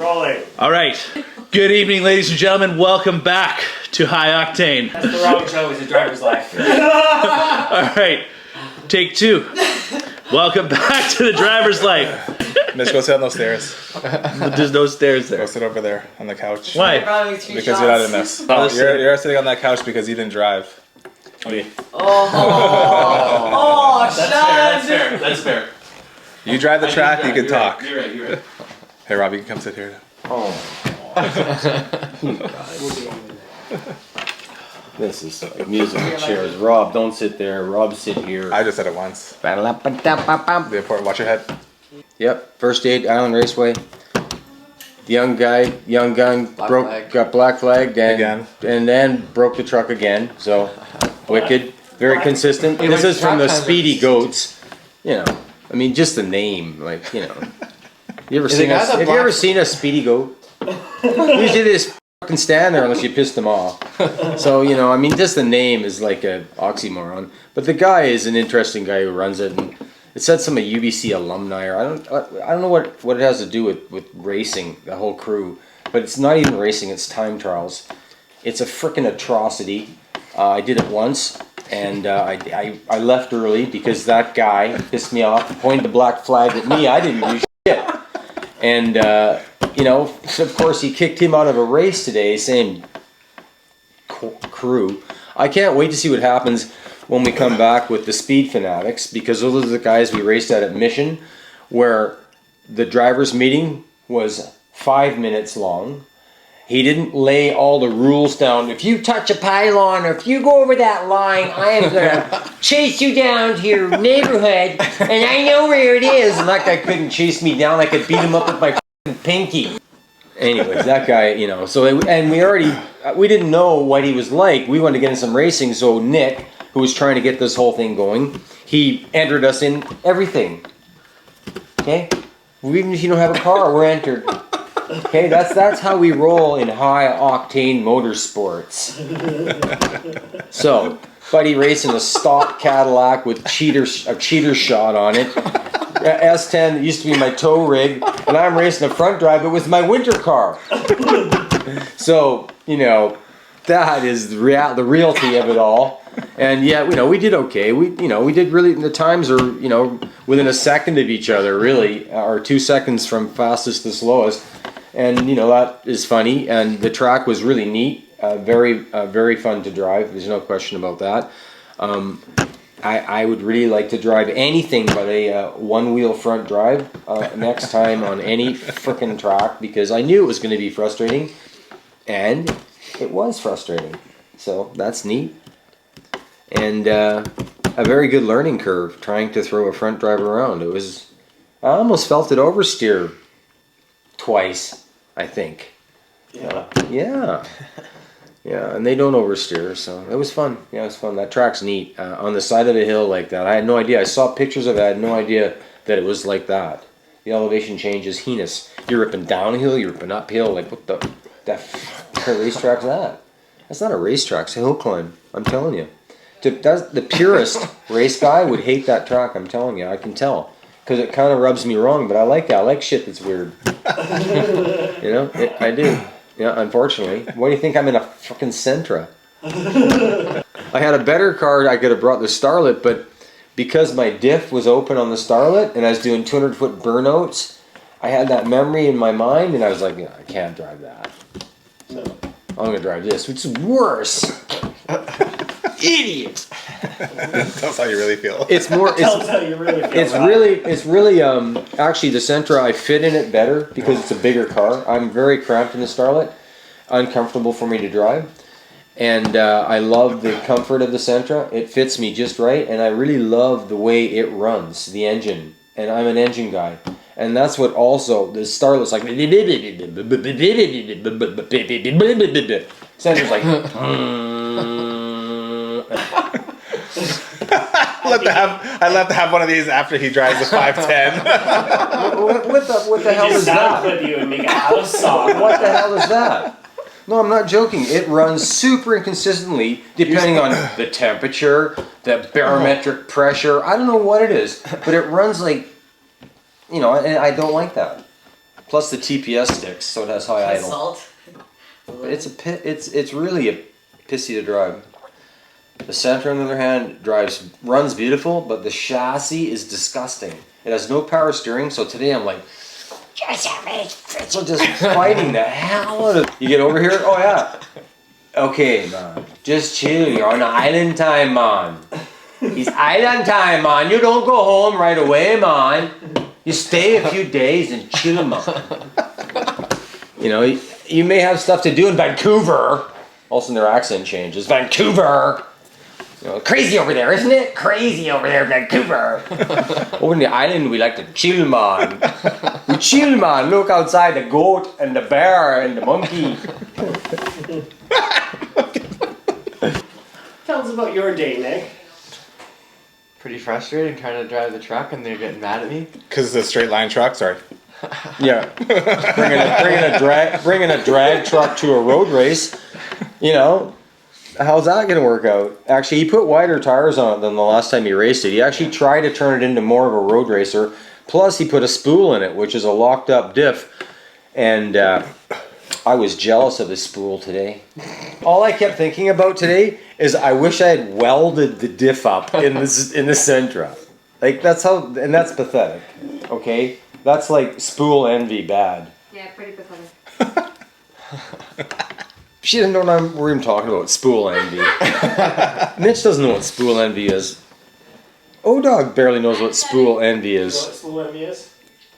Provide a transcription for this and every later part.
Rolling. All right. Good evening, ladies and gentlemen. Welcome back to High Octane. That's the wrong show. It's a driver's life. All right. Take two. Welcome back to the driver's life. Mitch, go sit on those stairs. There's no stairs there. Go sit over there on the couch. Why? Because you're not in this. Oh, You're sitting on that couch because you didn't drive. Okay. Oh, Sean! That's fair. You drive the track, you can talk. You're right. Hey, Rob, you can come sit here. This is like musical chairs. Rob, don't sit there. Rob, sit here. I just said it once. Yep, The important. Watch your head. first aid, Island Raceway. Young gun, got black flagged and then broke the truck again. So, wicked, very consistent. This is from the Speedy Goats. You know, I mean, just the name, like, you know. Have you ever seen a Speedy Goat? Usually they just fucking stand there unless you piss them off. So, you know, I mean, just the name is like a oxymoron. But the guy is an interesting guy who runs it, and it said some UBC alumni, or I don't know what it has to do with racing, the whole crew. But it's not even racing, it's time trials. It's a frickin' atrocity. I did it once, and I left early because that guy pissed me off, pointed the black flag at me. I didn't do shit. And, you know, of course he kicked him out of a race today, same crew. I can't wait to see what happens when we come back with the Speed Fanatics, because those are the guys we raced at Mission, where the drivers' meeting was 5 minutes long. He didn't lay all the rules down. If you touch a pylon, or if you go over that line, I am going to chase you down to your neighborhood, and I know where it is. And that guy couldn't chase me down. I could beat him up with my pinky. Anyways, that guy, you know, so, and we didn't know what he was like. We wanted to get in some racing, so Nick, who was trying to get this whole thing going, he entered us in everything. Okay? Even if you don't have a car, we're entered. Okay, that's how we roll in High Octane Motorsports. So, Buddy racing a stock Cadillac with a cheater shot on it. S10 that used to be my tow rig, and I'm racing a front drive, but with my winter car. So, you know, that is the reality of it all. And yeah, you know, we did okay. We did really. The times are, you know, within a second of each other, really, or 2 seconds from fastest to slowest. And you know, that is funny. And the track was really neat, very fun to drive. There's no question about that. I would really like to drive anything but a one-wheel front drive next time on any frickin' track, because I knew it was going to be frustrating, and it was frustrating. So that's neat. And a very good learning curve trying to throw a front drive around. I almost felt it oversteer twice, I think. Yeah, and they don't oversteer, so it was fun. Yeah, it was fun. That track's neat. On the side of a hill like that. I had no idea. I saw pictures of it. I had no idea that it was like that. The elevation change is heinous. You're ripping downhill, you're ripping uphill. Like, what kind of racetrack's that? That's not a racetrack. It's a hill climb. I'm telling you. The purest race guy would hate that track. I'm telling you. I can tell. Because it kind of rubs me wrong, but I like that. I like shit that's weird. You know? I do. Yeah, unfortunately. Why do you think I'm in a fucking Sentra? I had a better car. I could have brought the Starlet, but because my diff was open on the Starlet and I was doing 200-foot burnouts, I had that memory in my mind, and I was like, yeah, I can't drive that. So I'm going to drive this, which is worse. Idiot. Tell us how you really feel. It's more. Tell us how you really feel. It's really. Actually, the Sentra, I fit in it better because it's a bigger car. I'm very cramped in the Starlet, uncomfortable for me to drive, and I love the comfort of the Sentra. It fits me just right, and I really love the way it runs, the engine. And I'm an engine guy, and that's what also the Starlet's like. Sentra's like. I'd love to have one of these after he drives a 510. What the hell is that? With you and make a house song. What the hell is that? No, I'm not joking. It runs super inconsistently depending on the temperature, the barometric pressure. I don't know what it is, but it runs like, you know, and I don't like that. plus the TPS sticks, so it has high idle. Salt. It's really a pissy to drive. The Sentra, on the other hand, runs beautiful, but the chassis is disgusting. It has no power steering, so today I'm like, just fighting the hell out of. You get over here? Oh yeah. Okay, man. Just chill. You're on island time, man. It's island time, man. You don't go home right away, man. You stay a few days and chill, man. You know, you may have stuff to do in Vancouver. Also, their accent changes. Vancouver. You know, crazy over there, isn't it? Crazy over there, Vancouver. Over in the island, we like to chill, man. We chill, man. Look outside the goat and the bear and the monkey. Tell us about your day, Nick. Pretty frustrated trying to drive the truck and they're getting mad at me. Because it's a straight line truck. Sorry. Yeah, bringing a drag truck to a road race. You know, how's that going to work out? Actually, he put wider tires on it than the last time he raced it. He actually tried to turn it into more of a road racer. Plus, he put a spool in it, which is a locked up diff. And I was jealous of his spool today. All I kept thinking about today is I wish I had welded the diff up in the Sentra. Like that's pathetic. Okay. That's like spool envy bad. Yeah, pretty pathetic. She doesn't know what we're even talking about, spool envy. Mitch doesn't know what spool envy is. O-Dog barely knows what spool envy You know is. what spool envy is?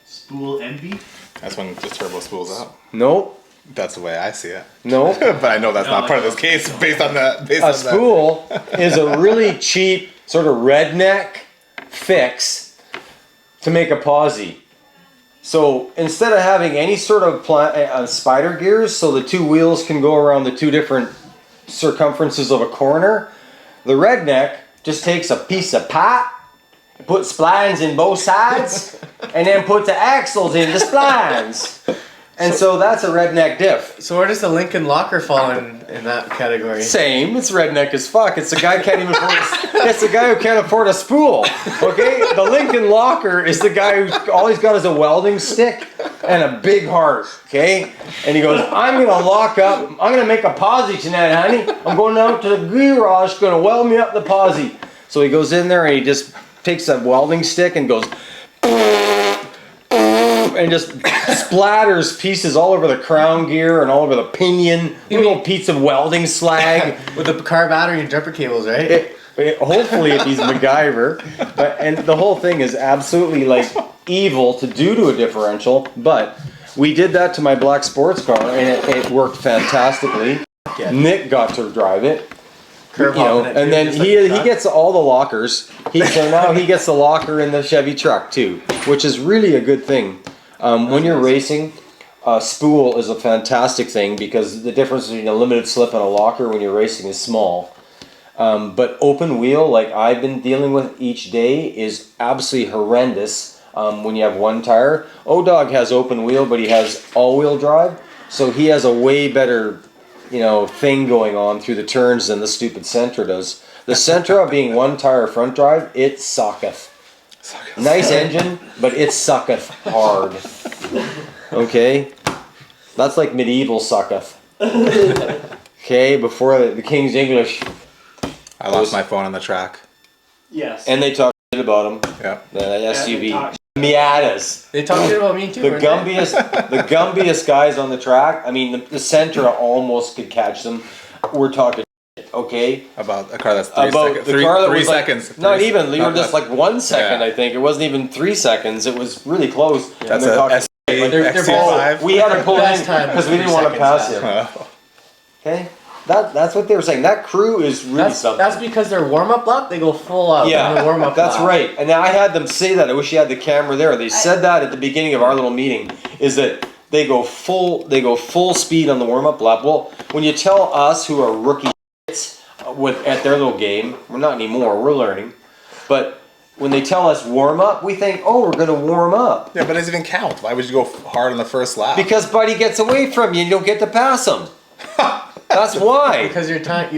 Spool envy? That's when the turbo spools out. Nope. That's the way I see it. Nope. But I know that's not part of this case based on that. A spool is a really cheap sort of redneck fix to make a posi. So instead of having any sort of spider gears so the two wheels can go around the two different circumferences of a corner, the redneck just takes a piece of pipe, puts splines in both sides, and then puts the axles in the splines. And so that's a redneck diff. So where does the Lincoln Locker fall in that category? Same. It's redneck as fuck. It's the guy can't even afford. It's the guy who can't afford a spool. Okay. The Lincoln Locker is the guy who all he's got is a welding stick and a big heart. Okay. And he goes, I'm gonna lock up. I'm gonna make a posi tonight, honey. I'm going out to the garage. Gonna weld me up the posi. So he goes in there and he just takes a welding stick and goes. And just splatters pieces all over the crown gear and all over the pinion. Little piece of welding slag. With the car battery and jumper cables, right? Hopefully if he's MacGyver. And the whole thing is absolutely like evil to do to a differential. But we did that to my black sports car and it worked fantastically. Yeah. Nick got to drive it. Curve You know, hopping it, and dude, then just like he the truck. gets all the lockers. So now he gets the locker in the Chevy truck too, which is really a good thing. When you're racing, a spool is a fantastic thing because the difference between a limited slip and a locker when you're racing is small. But open wheel, like I've been dealing with each day, is absolutely horrendous when you have one tire. O-Dog has open wheel, but he has all-wheel drive, so he has a way better, thing going on through the turns than the stupid Sentra does. The Sentra being one tire front drive, it sucketh. Nice engine, but it sucketh hard. Okay? That's like medieval sucketh. Okay, before the King's English. I lost my phone on the track. Yes. And they talk shit about him. Yeah. The they SUV. talk Miatas. They talked shit about me too. The weren't they? gumbiest guys on the track. I mean, the Sentra almost could catch them. We're talking shit, okay? About a car that's About the car that three was like, seconds. not Three- even. You were not just that- like 1 second, Yeah. I think. It wasn't even 3 seconds. It was really close. That's And they're a talking- they're XT5. we had to pull in Best time because was we didn't 3 want to pass seconds, him. Oh. Okay, that's what they were saying. That crew is really something. That's because their warm-up lap, they go full out. on the warm-up that's lap. right. And I had them say that. I wish you had the camera there. They said that at the beginning of our little meeting. Is that they go full speed on the warm-up lap. Well, when you tell us who are rookie at their little game, we're not anymore. We're learning, but. When they tell us warm up, we think, oh, we're going to warm up. Yeah, but it doesn't even count. Why would you go hard on the first lap? Because Buddy gets away from you and you don't get to pass him. That's why. Because your timed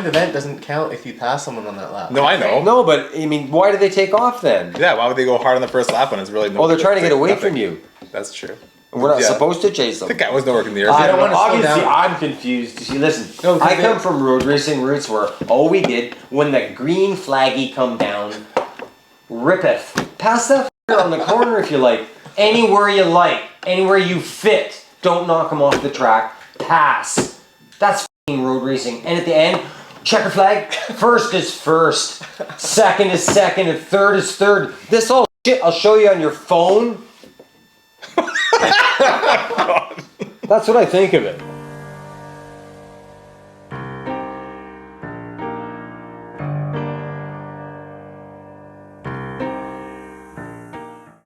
event doesn't count if you pass someone on that lap. No, I know. No, but I mean, why do they take off then? Yeah, why would they go hard on the first lap when it's really no? Oh, they're trying to get away nothing. from you. That's true. We're not Yeah. supposed to chase them. The guy was not working the air. I don't don't know. wanna slow Obviously, down. I'm confused. See, listen, No, 'cause I they- come from road racing roots where all we did when the green flaggy come down, rippeth. Pass that f***er on the corner if you like. Anywhere you like. Anywhere you fit. Don't knock them off the track. Pass. That's f***ing road racing. And at the end, checker flag. First is first. Second is second. And third is third. This all shit I'll show you on your phone. That's what I think of it.